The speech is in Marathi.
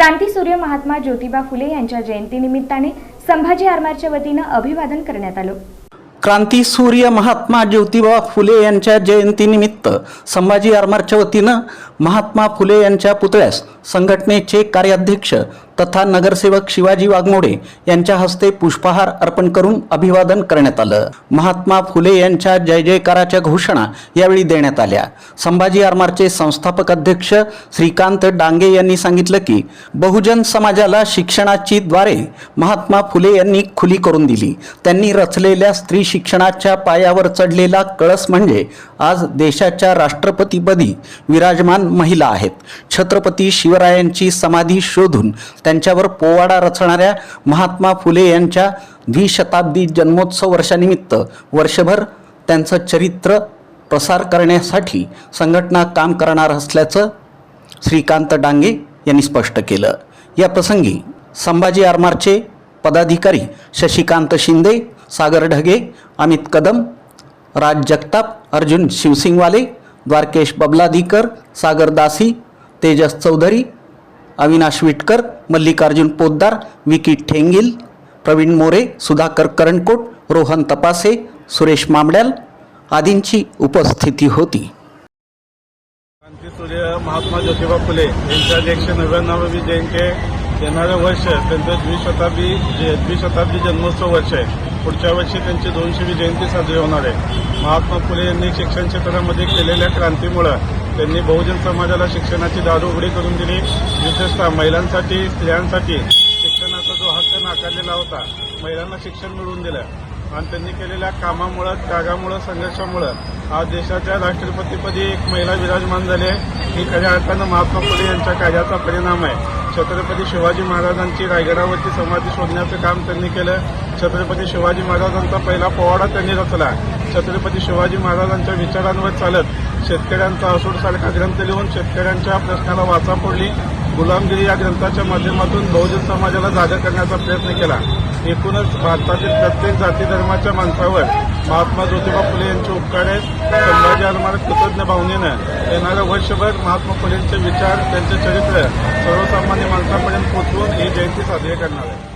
क्रांतीसूर्य महात्मा ज्योतिबा फुले यांच्या जयंतीनिमित्ताने संभाजी आरमारच्या वतीने अभिवादन करण्यात आले। क्रांतीसूर्य महात्मा ज्योतिबा फुले यांच्या जयंतीनिमित्त संभाजी आरमारच्या वतीनं महात्मा फुले यांच्या पुतळ्यास संघटनेचे कार्याध्यक्ष तथा नगरसेवक शिवाजी वाघमोडे यांच्या हस्ते पुष्पहार अर्पण करून अभिवादन करण्यात आलं। महात्मा फुले यांच्या जय जयकाराच्या घोषणा यावेळी देण्यात आल्या। संभाजी आरमारचे संस्थापक अध्यक्ष श्रीकांत डांगे यांनी सांगितलं की बहुजन समाजाला शिक्षणाची द्वारे महात्मा फुले यांनी खुली करून दिली। त्यांनी रचलेल्या स्त्री शिक्षणाच्या पायावर चढलेला कळस म्हणजे आज देशाच्या राष्ट्रपतीपदी विराजमान महिला आहेत। छत्रपती शिवरायांची समाधी शोधून त्यांच्यावर पोवाडा रचणाऱ्या महात्मा फुले यांच्या द्विशताब्दी जन्मोत्सव वर्षानिमित्त वर्षभर त्यांचं चरित्र प्रसार करण्यासाठी संघटना काम करणार असल्याचं श्रीकांत डांगे यांनी स्पष्ट केलं। या प्रसंगी संभाजी आरमारचे पदाधिकारी शशिकांत शिंदे, सागर ढगे, अमित कदम, राज जगताप, अर्जुन शिवसिंगवाले, द्वारकेश बबलादीकर, सागर दासी, तेजस चौधरी, अविनाश विटकर, मल्लिकार्जुन पोद्दार, विकी ठेंगिल, प्रवीण मोरे, सुधाकर करणकोट, रोहन तपासे, सुरेश मामड्याल आदींची उपस्थिती होती। क्रांतीसूर्य महात्मा ज्योतिबा फुले यांच्या 199वी जयंती येणारं वर्ष त्यांचं द्विशताब्दी जन्मोत्सव वर्ष आहे। पुढच्या वर्षी त्यांची 200वी जयंती साजरी होणार आहे। महात्मा फुले यांनी शिक्षण क्षेत्रामध्ये केलेल्या क्रांतीमुळे त्यांनी बहुजन समाजाला शिक्षणाची दार उघडी करून दिली। विशेषतः महिलांसाठी, स्त्रियांसाठी शिक्षणाचा जो हक्क नाकारलेला होता, महिलांना शिक्षण मिळवून दिलं आणि त्यांनी केलेल्या कामामुळे, त्यागामुळे, संघर्षामुळे आज देशाच्या राष्ट्रपतीपदी एक महिला विराजमान झाली आहे। ही खऱ्या अर्थानं महात्मा फुले यांच्या कार्याचा परिणाम आहे। छत्रपती शिवाजी महाराजांची रायगडावरची समाधी शोधण्याचं काम त्यांनी केलं। छत्रपती शिवाजी महाराजांचा पहिला पोवाडा त्यांनी रचला। छत्रपती शिवाजी महाराजांच्या विचारांवर चालत शेतकऱ्यांचा असूडसारखा ग्रंथ लिहून शेतकऱ्यांच्या प्रश्नाला वाचा फोडली। गुलामगिरी या ग्रंथाच्या माध्यमातून बहुजन समाजाला जागा करण्याचा प्रयत्न केला। एकूणच भारतातील प्रत्येक जाती धर्माच्या माणसावर महात्मा ज्योतिबा फुले यांचे उपकार आहेत। संभाजी आरमार कृतज्ञ भावनेनं येणाऱ्या वर्षभर महात्मा फुलेंचे विचार, त्यांचे चरित्र सर्वसामान्य माणसापर्यंत पोहोचवून ही जयंती साजरी करणार आहे।